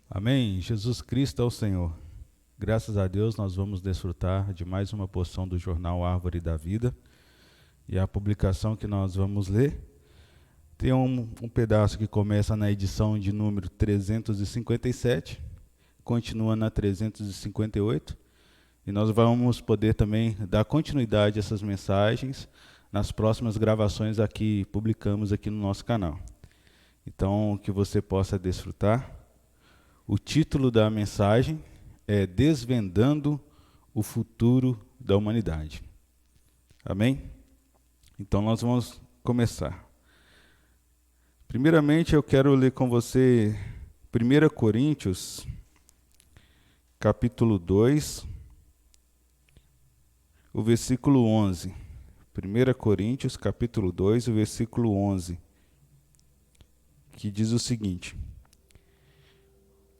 Amém. Jesus Cristo é o Senhor. Graças a Deus nós vamos desfrutar de mais uma porção do jornal Árvore da Vida. E a publicação que nós vamos ler tem um pedaço que começa na edição de número 357, continua na 358, e nós vamos poder também dar continuidade a essas mensagens nas próximas gravações aqui publicamos aqui no nosso canal. Então, que você possa desfrutar. O título da mensagem é Desvendando o Futuro da Humanidade. Amém? Então nós vamos começar. Primeiramente eu quero ler com você 1 Coríntios, capítulo 2, o versículo 11. 1 Coríntios, capítulo 2, o versículo 11, que diz o seguinte: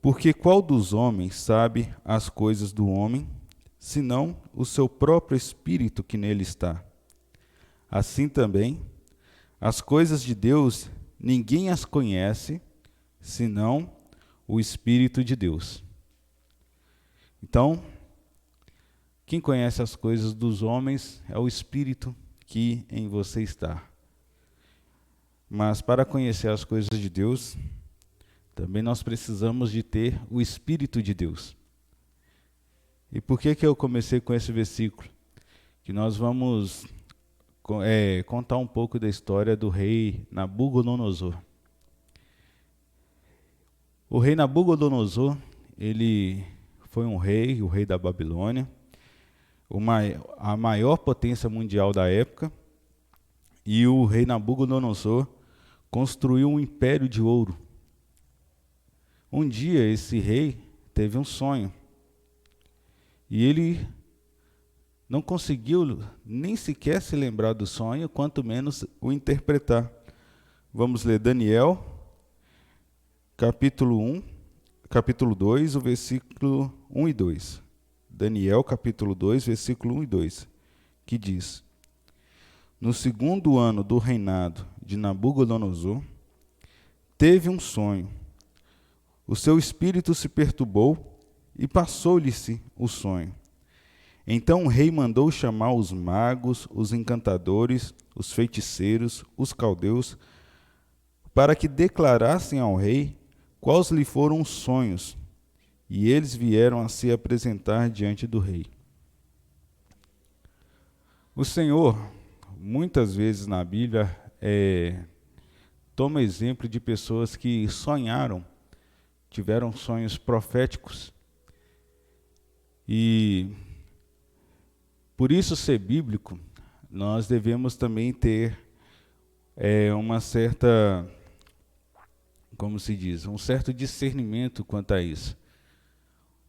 Porque qual dos homens sabe as coisas do homem, senão o seu próprio espírito que nele está? Assim também, as coisas de Deus, ninguém as conhece, senão o Espírito de Deus. Então, quem conhece as coisas dos homens é o Espírito que em você está. Mas para conhecer as coisas de Deus, também nós precisamos de ter o Espírito de Deus. E por que eu comecei com esse versículo? Que nós vamos contar um pouco da história do rei Nabucodonosor. O rei Nabucodonosor, ele foi um rei, o rei da Babilônia, a maior potência mundial da época, e o rei Nabucodonosor construiu um império de ouro. Um dia esse rei teve um sonho, e ele não conseguiu nem sequer se lembrar do sonho, quanto menos o interpretar. Vamos ler Daniel, capítulo 2, o versículo 1 e 2. Daniel, capítulo 2, versículo 1 e 2, que diz: No segundo ano do reinado de Nabucodonosor, teve um sonho. O seu espírito se perturbou e passou-lhe-se o sonho. Então o rei mandou chamar os magos, os encantadores, os feiticeiros, os caldeus, para que declarassem ao rei quais lhe foram os sonhos, e eles vieram a se apresentar diante do rei. O Senhor, muitas vezes na Bíblia, toma exemplo de pessoas que sonharam, tiveram sonhos proféticos, e por isso ser bíblico, nós devemos também ter uma certa, como se diz, um certo discernimento quanto a isso.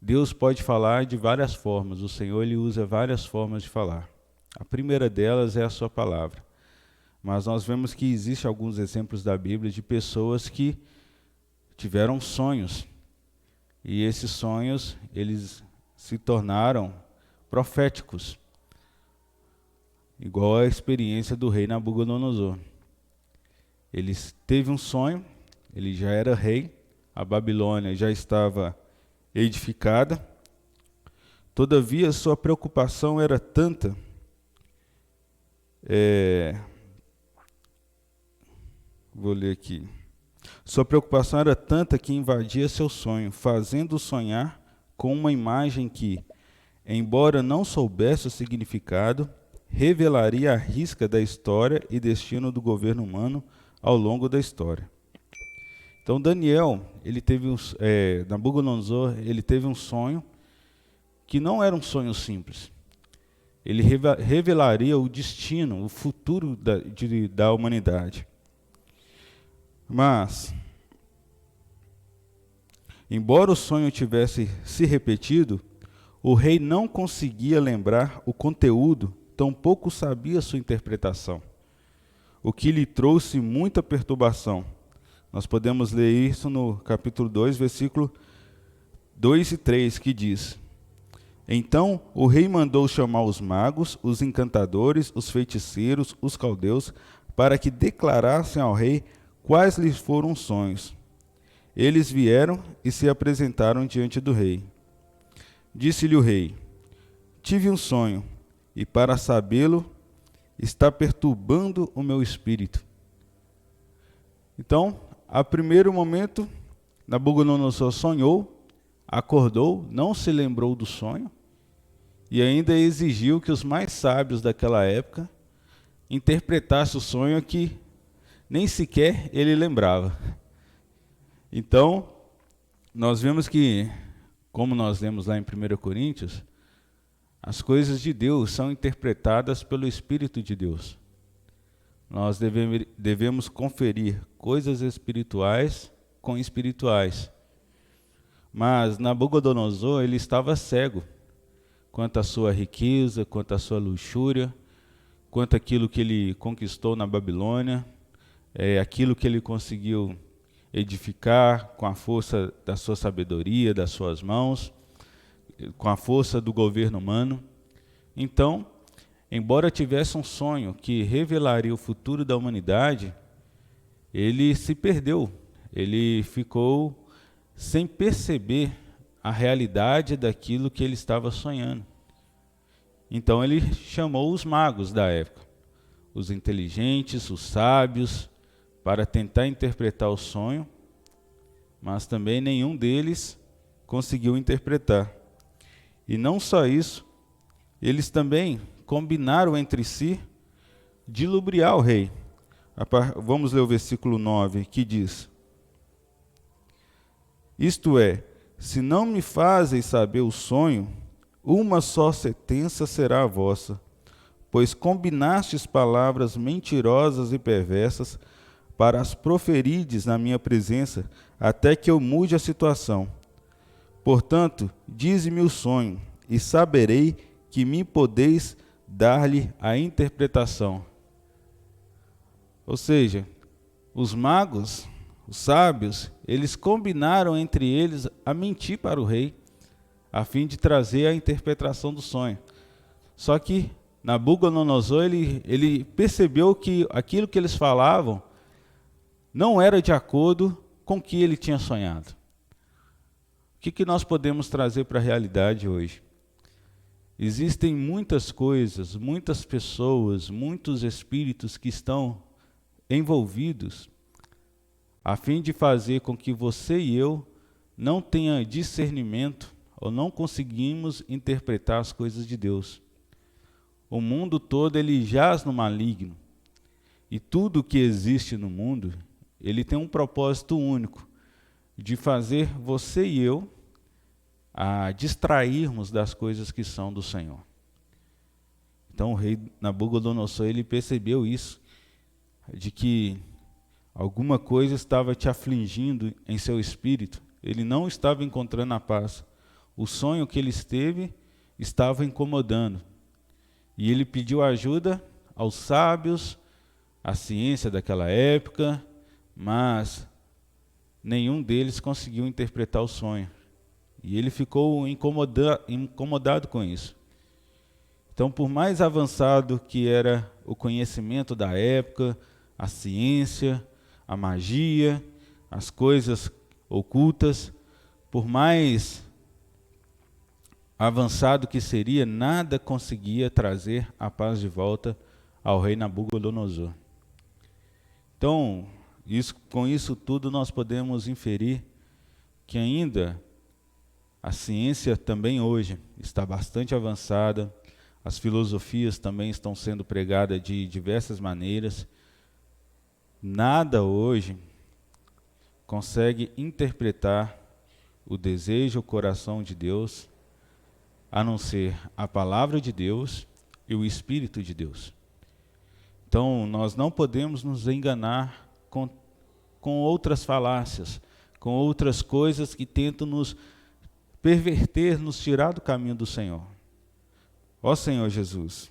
Deus pode falar de várias formas, o Senhor ele usa várias formas de falar. A primeira delas é a sua palavra. Mas nós vemos que existem alguns exemplos da Bíblia de pessoas que tiveram sonhos, e esses sonhos eles se tornaram proféticos. Igual a experiência do rei Nabucodonosor. Ele teve um sonho, ele já era rei, a Babilônia já estava edificada, todavia sua preocupação era tanta, vou ler aqui, sua preocupação era tanta que invadia seu sonho, fazendo-o sonhar com uma imagem que, embora não soubesse o significado, revelaria a risca da história e destino do governo humano ao longo da história. Então Daniel, Nabucodonosor, ele teve um sonho que não era um sonho simples. Ele revelaria o destino, o futuro da humanidade. Mas, embora o sonho tivesse se repetido, o rei não conseguia lembrar o conteúdo, tampouco sabia sua interpretação, o que lhe trouxe muita perturbação. Nós podemos ler isso no capítulo 2, versículo 2 e 3, que diz: Então o rei mandou chamar os magos, os encantadores, os feiticeiros, os caldeus, para que declarassem ao rei quais lhes foram os sonhos. Eles vieram e se apresentaram diante do rei. Disse-lhe o rei: tive um sonho, e para sabê-lo, está perturbando o meu espírito. Então, a primeiro momento, Nabucodonosor sonhou, acordou, não se lembrou do sonho, e ainda exigiu que os mais sábios daquela época interpretassem o sonho que nem sequer ele lembrava. Então, nós vemos que, como nós lemos lá em 1 Coríntios, as coisas de Deus são interpretadas pelo Espírito de Deus. Nós devemos conferir coisas espirituais com espirituais. Mas Nabucodonosor, ele estava cego quanto à sua riqueza, quanto à sua luxúria, quanto àquilo que ele conquistou na Babilônia, aquilo que ele conseguiu edificar com a força da sua sabedoria, das suas mãos, com a força do governo humano. Então, embora tivesse um sonho que revelaria o futuro da humanidade, ele se perdeu, ele ficou sem perceber a realidade daquilo que ele estava sonhando. Então ele chamou os magos da época, os inteligentes, os sábios, para tentar interpretar o sonho, mas também nenhum deles conseguiu interpretar. E não só isso, eles também combinaram entre si de lubriar o rei. Vamos ler o versículo 9, que diz: isto é, se não me fazeis saber o sonho, uma só sentença será a vossa, pois combinastes palavras mentirosas e perversas para as proferides na minha presença, até que eu mude a situação. Portanto, dize-me o sonho, e saberei que me podeis dar-lhe a interpretação. Ou seja, os magos, os sábios, eles combinaram entre eles a mentir para o rei, a fim de trazer a interpretação do sonho. Só que Nabucodonosor, ele percebeu que aquilo que eles falavam não era de acordo com o que ele tinha sonhado. O que nós podemos trazer para a realidade hoje? Existem muitas coisas, muitas pessoas, muitos espíritos que estão envolvidos a fim de fazer com que você e eu não tenha discernimento ou não conseguimos interpretar as coisas de Deus. O mundo todo ele jaz no maligno, e tudo que existe no mundo, ele tem um propósito único, de fazer você e eu a distrairmos das coisas que são do Senhor. Então o rei Nabucodonosor, ele percebeu isso, de que alguma coisa estava te afligindo em seu espírito, ele não estava encontrando a paz. O sonho que ele esteve estava incomodando. E ele pediu ajuda aos sábios, à ciência daquela época, mas nenhum deles conseguiu interpretar o sonho. E ele ficou incomodado com isso. Então, por mais avançado que era o conhecimento da época, a ciência, a magia, as coisas ocultas, por mais avançado que seria, nada conseguia trazer a paz de volta ao rei Nabucodonosor. Então, com isso tudo nós podemos inferir que ainda a ciência também hoje está bastante avançada, as filosofias também estão sendo pregadas de diversas maneiras. Nada hoje consegue interpretar o desejo, o coração de Deus, a não ser a palavra de Deus e o Espírito de Deus. Então, nós não podemos nos enganar com outras falácias, com outras coisas que tentam nos perverter, nos tirar do caminho do Senhor. Ó Senhor Jesus,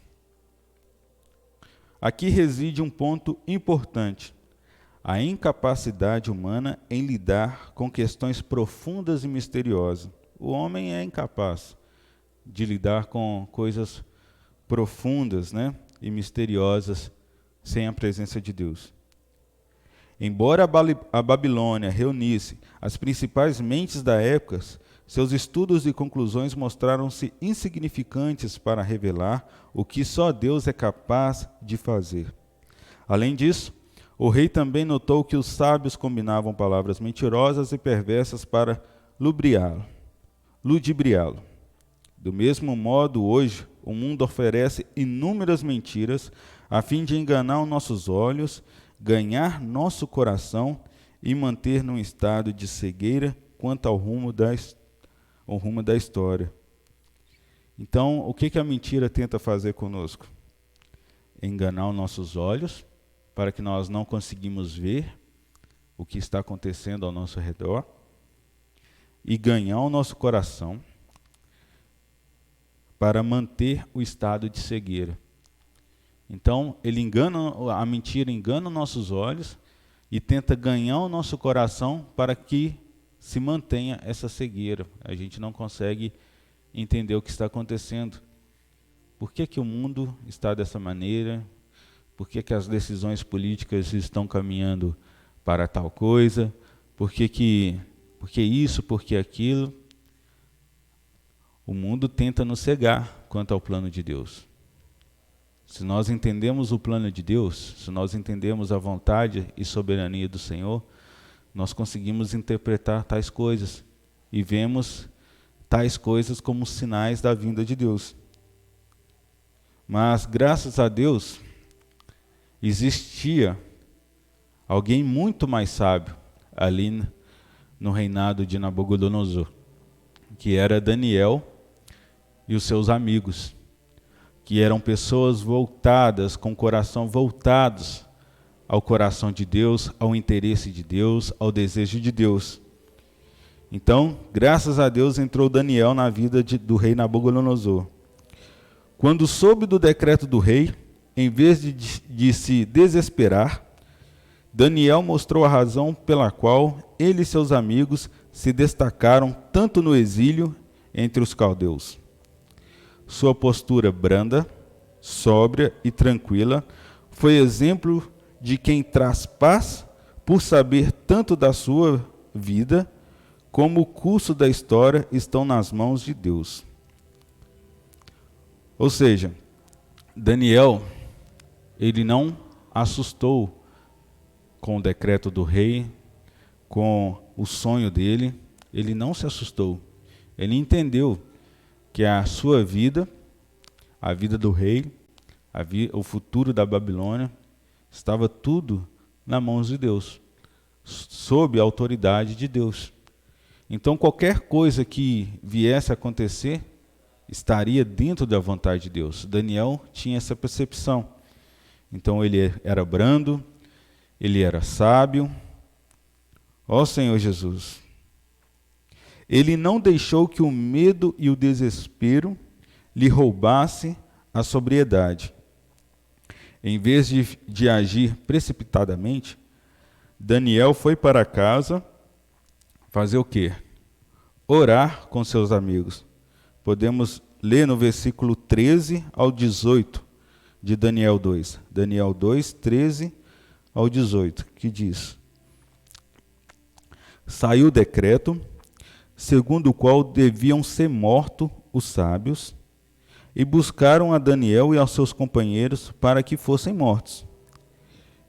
aqui reside um ponto importante: a incapacidade humana em lidar com questões profundas e misteriosas. O homem é incapaz de lidar com coisas profundas, e misteriosas sem a presença de Deus. Embora a Babilônia reunisse as principais mentes da época, seus estudos e conclusões mostraram-se insignificantes para revelar o que só Deus é capaz de fazer. Além disso, o rei também notou que os sábios combinavam palavras mentirosas e perversas para ludibriá-lo. Do mesmo modo, hoje, o mundo oferece inúmeras mentiras a fim de enganar os nossos olhos, ganhar nosso coração e manter num estado de cegueira quanto ao rumo da história. Então, o que a mentira tenta fazer conosco? Enganar os nossos olhos, para que nós não conseguimos ver o que está acontecendo ao nosso redor, e ganhar o nosso coração para manter o estado de cegueira. Então, a mentira engana os nossos olhos e tenta ganhar o nosso coração para que se mantenha essa cegueira. A gente não consegue entender o que está acontecendo. Por que o mundo está dessa maneira? Por que as decisões políticas estão caminhando para tal coisa? Por que isso, por que aquilo? O mundo tenta nos cegar quanto ao plano de Deus. Se nós entendemos o plano de Deus, se nós entendemos a vontade e soberania do Senhor, nós conseguimos interpretar tais coisas e vemos tais coisas como sinais da vinda de Deus. Mas, graças a Deus, existia alguém muito mais sábio ali no reinado de Nabucodonosor, que era Daniel e os seus amigos, que eram pessoas voltadas, com o coração voltados ao coração de Deus, ao interesse de Deus, ao desejo de Deus. Então, graças a Deus, entrou Daniel na vida do rei Nabucodonosor. Quando soube do decreto do rei, em vez de se desesperar, Daniel mostrou a razão pela qual ele e seus amigos se destacaram tanto no exílio entre os caldeus. Sua postura branda, sóbria e tranquila foi exemplo de quem traz paz por saber tanto da sua vida como o curso da história estão nas mãos de Deus. Ou seja, Daniel, ele não assustou com o decreto do rei, com o sonho dele, ele não se assustou. Ele entendeu que a sua vida, a vida do rei, o futuro da Babilônia, estava tudo nas mãos de Deus, sob a autoridade de Deus. Então, qualquer coisa que viesse a acontecer, estaria dentro da vontade de Deus. Daniel tinha essa percepção. Então, ele era brando, ele era sábio. Ó Senhor Jesus! Ele não deixou que o medo e o desespero lhe roubasse a sobriedade. Em vez de agir precipitadamente, Daniel foi para casa fazer o quê? Orar com seus amigos. Podemos ler no versículo 13 ao 18 de Daniel 2. Daniel 2, 13 ao 18, que diz: Saiu o decreto, segundo o qual deviam ser mortos os sábios, e buscaram a Daniel e aos seus companheiros para que fossem mortos.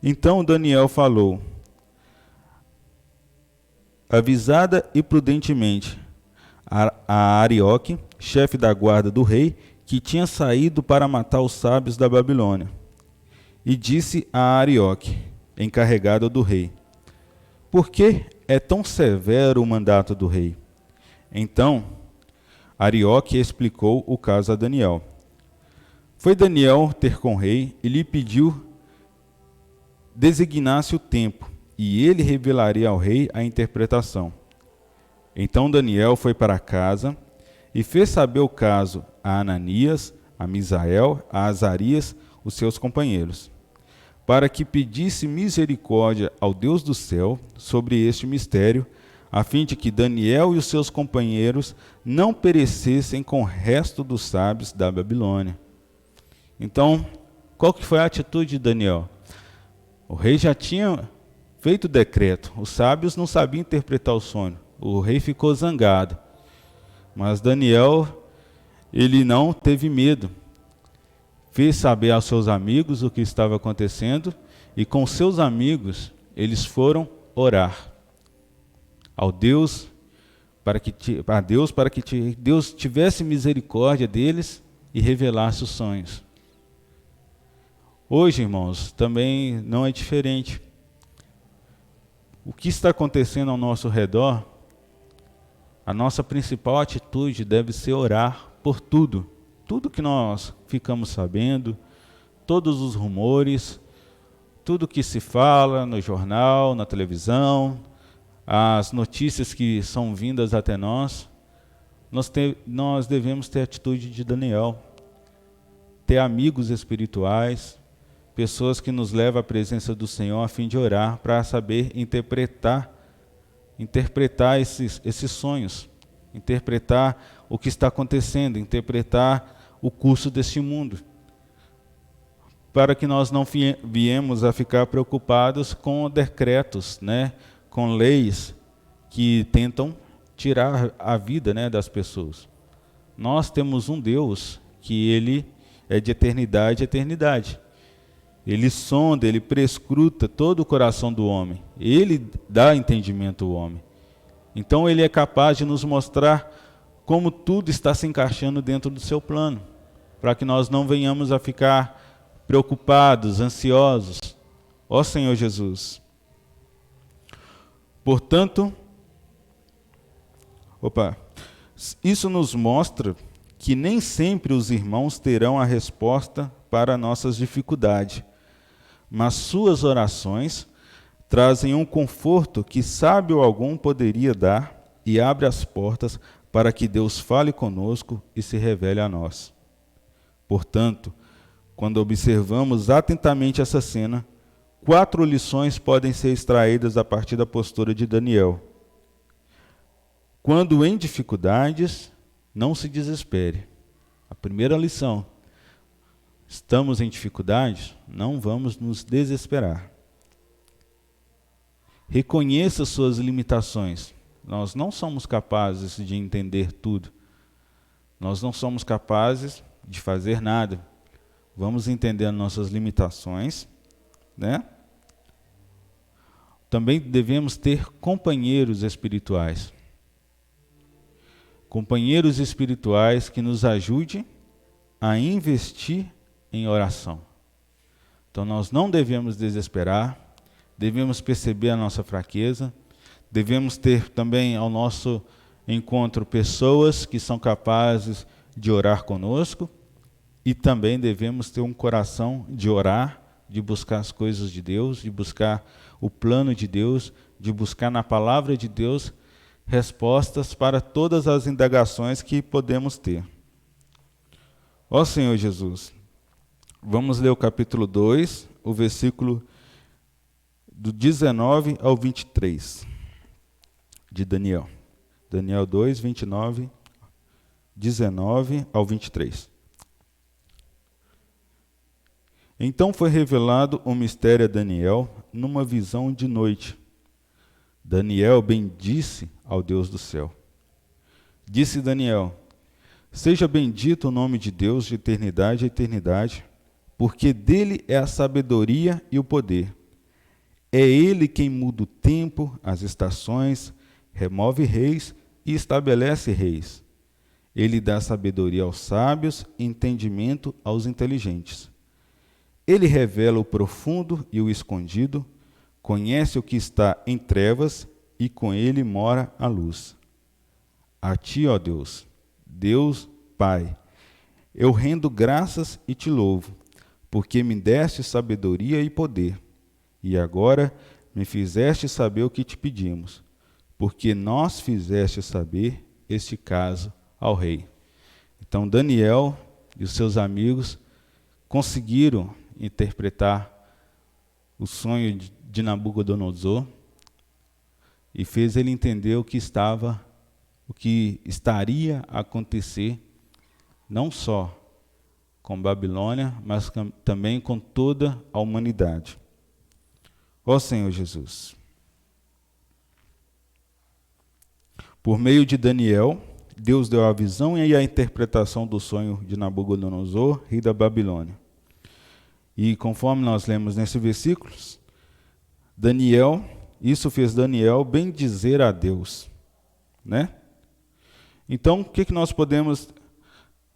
Então Daniel falou, avisada e prudentemente, a Arioque, chefe da guarda do rei, que tinha saído para matar os sábios da Babilônia. E disse a Arioque, encarregada do rei, por que é tão severo o mandato do rei? Então, Arioque explicou o caso a Daniel. Foi Daniel ter com o rei e lhe pediu designasse o tempo, e ele revelaria ao rei a interpretação. Então Daniel foi para casa e fez saber o caso a Ananias, a Misael, a Azarias, os seus companheiros, para que pedisse misericórdia ao Deus do céu sobre este mistério, a fim de que Daniel e os seus companheiros não perecessem com o resto dos sábios da Babilônia. Então, qual que foi a atitude de Daniel? O rei já tinha feito o decreto. Os sábios não sabiam interpretar o sonho. O rei ficou zangado. Mas Daniel, ele não teve medo. Fez saber aos seus amigos o que estava acontecendo e com seus amigos eles foram orar a Deus para que Deus tivesse misericórdia deles e revelasse os sonhos. Hoje, irmãos, também não é diferente. O que está acontecendo ao nosso redor, a nossa principal atitude deve ser orar por tudo. Tudo que nós ficamos sabendo, todos os rumores, tudo que se fala no jornal, na televisão, as notícias que são vindas até nós, nós devemos ter a atitude de Daniel, ter amigos espirituais, pessoas que nos levam à presença do Senhor a fim de orar, para saber interpretar esses sonhos, interpretar o que está acontecendo, interpretar o curso deste mundo, para que nós não viemos a ficar preocupados com decretos, com leis que tentam tirar a vida, das pessoas. Nós temos um Deus que ele é de eternidade a eternidade. Ele sonda, ele prescruta todo o coração do homem. Ele dá entendimento ao homem. Então ele é capaz de nos mostrar como tudo está se encaixando dentro do seu plano, para que nós não venhamos a ficar preocupados, ansiosos. Ó Senhor Jesus. Portanto, isso nos mostra que nem sempre os irmãos terão a resposta para nossas dificuldades, mas suas orações trazem um conforto que sábio algum poderia dar e abre as portas para que Deus fale conosco e se revele a nós. Portanto, quando observamos atentamente essa cena, 4 lições podem ser extraídas a partir da postura de Daniel. Quando em dificuldades, não se desespere. A primeira lição: estamos em dificuldades, não vamos nos desesperar. Reconheça suas limitações. Nós não somos capazes de entender tudo. Nós não somos capazes de fazer nada. Vamos entender nossas limitações, Também devemos ter companheiros espirituais. Companheiros espirituais que nos ajudem a investir em oração. Então nós não devemos desesperar, devemos perceber a nossa fraqueza, devemos ter também ao nosso encontro pessoas que são capazes de orar conosco e também devemos ter um coração de orar, de buscar as coisas de Deus, de buscar o plano de Deus, de buscar na palavra de Deus respostas para todas as indagações que podemos ter. Ó Senhor Jesus, vamos ler o capítulo 2, o versículo do 19 ao 23 de Daniel. Daniel 2, 19 ao 23. Então foi revelado um mistério a Daniel numa visão de noite. Daniel bendisse ao Deus do céu. Disse Daniel: seja bendito o nome de Deus de eternidade a eternidade, porque dele é a sabedoria e o poder. É ele quem muda o tempo, as estações, remove reis e estabelece reis. Ele dá sabedoria aos sábios e entendimento aos inteligentes. Ele revela o profundo e o escondido, conhece o que está em trevas e com ele mora a luz. A ti, ó Deus, Deus Pai, eu rendo graças e te louvo, porque me deste sabedoria e poder, e agora me fizeste saber o que te pedimos, porque nós fizeste saber este caso ao rei. Então Daniel e os seus amigos conseguiram interpretar o sonho de Nabucodonosor e fez ele entender o que estaria a acontecer, não só com Babilônia, mas também com toda a humanidade. Ó Senhor Jesus, Por meio de Daniel, Deus deu a visão e a interpretação do sonho de Nabucodonosor, rei da Babilônia. E conforme nós lemos nesses versículos, isso fez Daniel bendizer a Deus, né? Então, o que nós podemos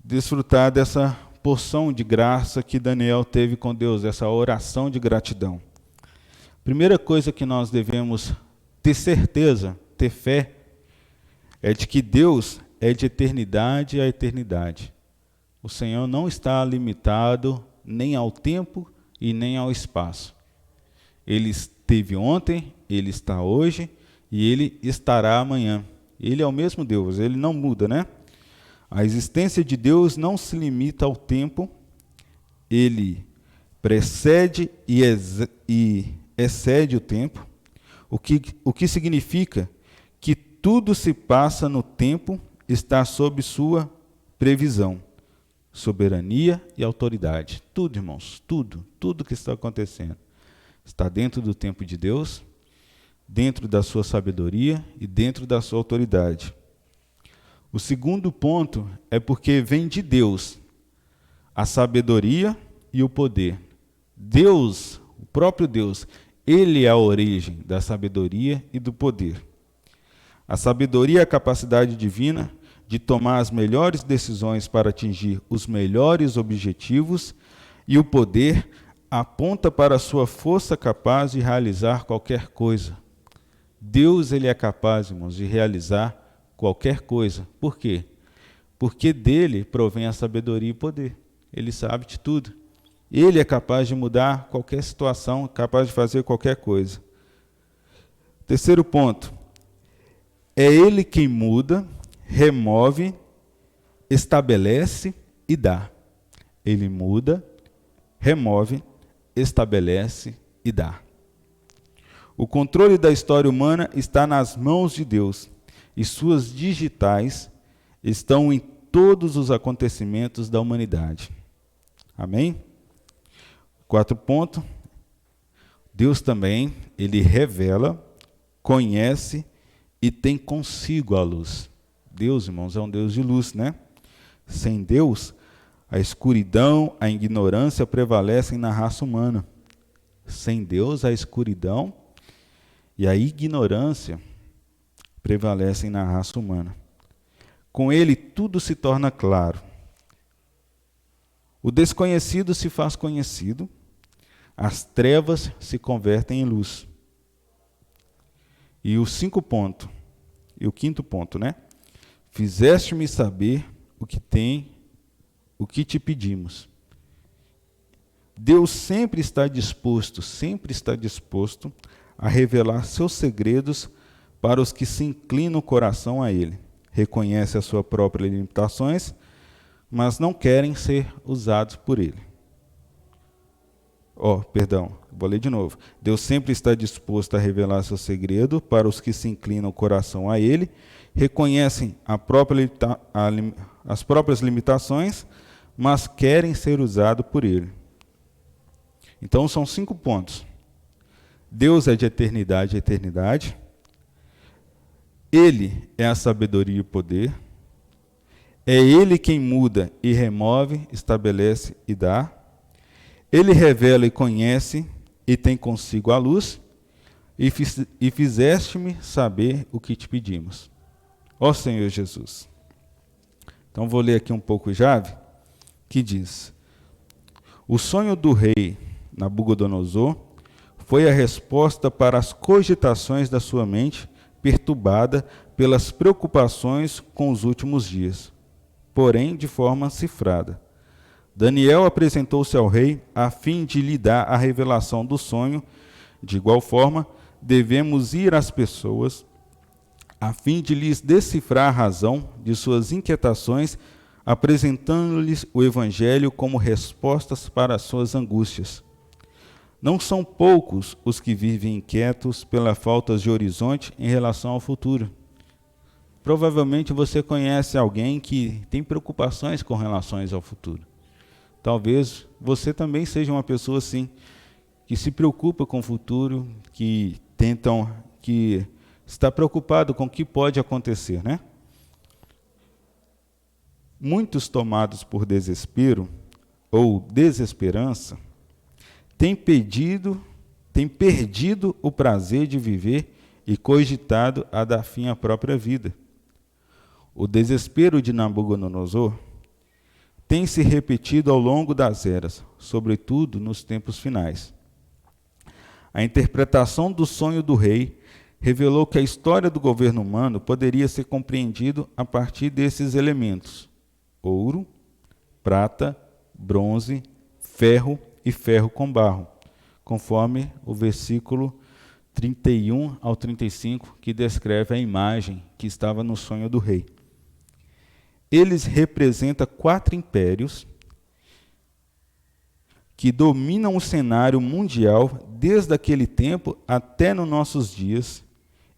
desfrutar dessa porção de graça que Daniel teve com Deus, essa oração de gratidão? Primeira coisa que nós devemos ter certeza, ter fé, é de que Deus é de eternidade a eternidade. O Senhor não está limitado nem ao tempo e nem ao espaço. Ele esteve ontem, Ele está hoje e Ele estará amanhã. Ele é o mesmo Deus, Ele não muda, né? A existência de Deus não se limita ao tempo, Ele precede e excede o tempo, o que significa que tudo se passa no tempo, está sob sua previsão, soberania e autoridade. Tudo, irmãos, tudo que está acontecendo está dentro do tempo de Deus, dentro da sua sabedoria e dentro da sua autoridade. O segundo ponto é porque vem de Deus a sabedoria e o poder. Deus, o próprio Deus, Ele é a origem da sabedoria e do poder. A sabedoria é a capacidade divina de tomar as melhores decisões para atingir os melhores objetivos, e o poder aponta para a sua força capaz de realizar qualquer coisa. Deus, Ele é capaz, irmãos, de realizar qualquer coisa. Por quê? Porque dele provém a sabedoria e o poder. Ele sabe de tudo. Ele é capaz de mudar qualquer situação, capaz de fazer qualquer coisa. Terceiro ponto. É Ele quem muda, remove, estabelece e dá. Ele muda, remove, estabelece e dá. O controle da história humana está nas mãos de Deus, e suas digitais estão em todos os acontecimentos da humanidade. Amém? Quarto ponto. Deus também, Ele revela, conhece e tem consigo a luz. Deus, irmãos, é um Deus de luz, né? Sem Deus, a escuridão, a ignorância prevalecem na raça humana. Sem Deus, a escuridão e a ignorância prevalecem na raça humana. Com Ele, tudo se torna claro. O desconhecido se faz conhecido, as trevas se convertem em luz. E o quinto ponto, né? Fizeste-me saber o que te pedimos. Deus sempre está disposto a revelar seus segredos para os que se inclinam o coração a Ele. Reconhece as suas próprias limitações, mas não querem ser usados por Ele. Vou ler de novo. Deus sempre está disposto a revelar seu segredo para os que se inclinam o coração a Ele, reconhecem as próprias limitações, mas querem ser usados por Ele. Então, são 5 pontos. Deus é de eternidade a eternidade. Ele é a sabedoria e o poder. É Ele quem muda e remove, estabelece e dá. Ele revela e conhece e tem consigo a luz. E fizeste-me saber o que te pedimos. Ó Senhor Jesus. Então vou ler aqui um pouco Jave, que diz: o sonho do rei Nabucodonosor foi a resposta para as cogitações da sua mente, perturbada pelas preocupações com os últimos dias, porém de forma cifrada. Daniel apresentou-se ao rei a fim de lhe dar a revelação do sonho. De igual forma, devemos ir às pessoas a fim de lhes decifrar a razão de suas inquietações, apresentando-lhes o Evangelho como respostas para as suas angústias. Não são poucos os que vivem inquietos pela falta de horizonte em relação ao futuro. Provavelmente você conhece alguém que tem preocupações com relação ao futuro. Talvez você também seja uma pessoa assim, que se preocupa com o futuro, que está preocupado com o que pode acontecer, né? Muitos tomados por desespero ou desesperança têm perdido o prazer de viver e cogitado a dar fim à própria vida. O desespero de Nabucodonosor tem se repetido ao longo das eras, sobretudo nos tempos finais. A interpretação do sonho do rei revelou que a história do governo humano poderia ser compreendido a partir desses elementos: ouro, prata, bronze, ferro e ferro com barro, conforme o versículo 31 ao 35, que descreve a imagem que estava no sonho do rei. Eles representam 4 impérios que dominam o cenário mundial desde aquele tempo até nos nossos dias,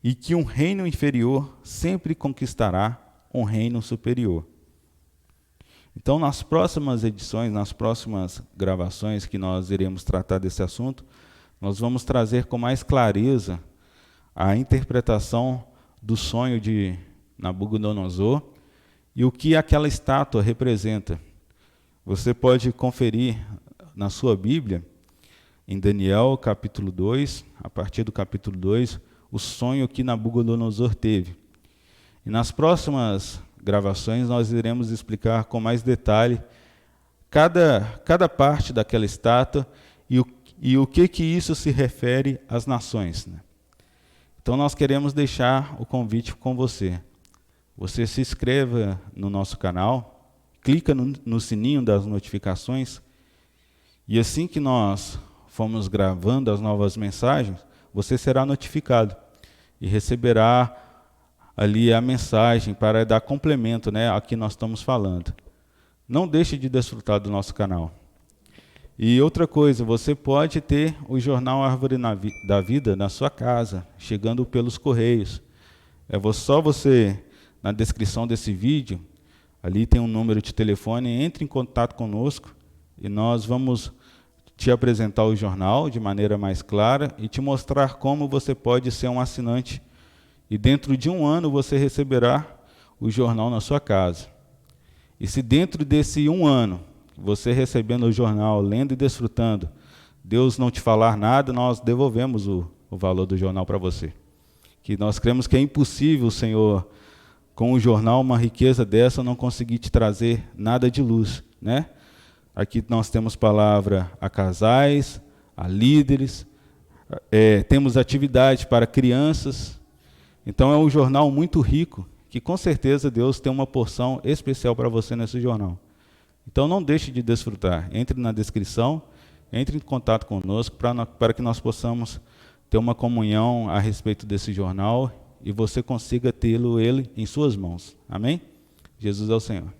e que um reino inferior sempre conquistará um reino superior. Então, nas próximas edições, nas próximas gravações que nós iremos tratar desse assunto, nós vamos trazer com mais clareza a interpretação do sonho de Nabucodonosor e o que aquela estátua representa. Você pode conferir na sua Bíblia, em Daniel, capítulo 2, a partir do capítulo 2, o sonho que Nabucodonosor teve. E nas próximas gravações nós iremos explicar com mais detalhe cada parte daquela estátua e o que isso se refere às nações, né? Então nós queremos deixar o convite com você. Você se inscreva no nosso canal, clica no sininho das notificações, e assim que nós formos gravando as novas mensagens, você será notificado e receberá ali a mensagem para dar complemento, né, a que nós estamos falando. Não deixe de desfrutar do nosso canal. E outra coisa, você pode ter o jornal Árvore da Vida na sua casa, chegando pelos correios. Só você, na descrição desse vídeo, ali tem um número de telefone, entre em contato conosco e nós vamos te apresentar o jornal de maneira mais clara e te mostrar como você pode ser um assinante. E dentro de 1 ano você receberá o jornal na sua casa. E se dentro desse 1 ano, você recebendo o jornal, lendo e desfrutando, Deus não te falar nada, nós devolvemos o valor do jornal para você. Que nós cremos que é impossível, Senhor, com o jornal, uma riqueza dessa, não conseguir te trazer nada de luz, né? Aqui nós temos palavra a casais, a líderes, temos atividade para crianças. Então é um jornal muito rico, que com certeza Deus tem uma porção especial para você nesse jornal. Então não deixe de desfrutar. Entre na descrição, entre em contato conosco para que nós possamos ter uma comunhão a respeito desse jornal e você consiga ele em suas mãos. Amém? Jesus é o Senhor.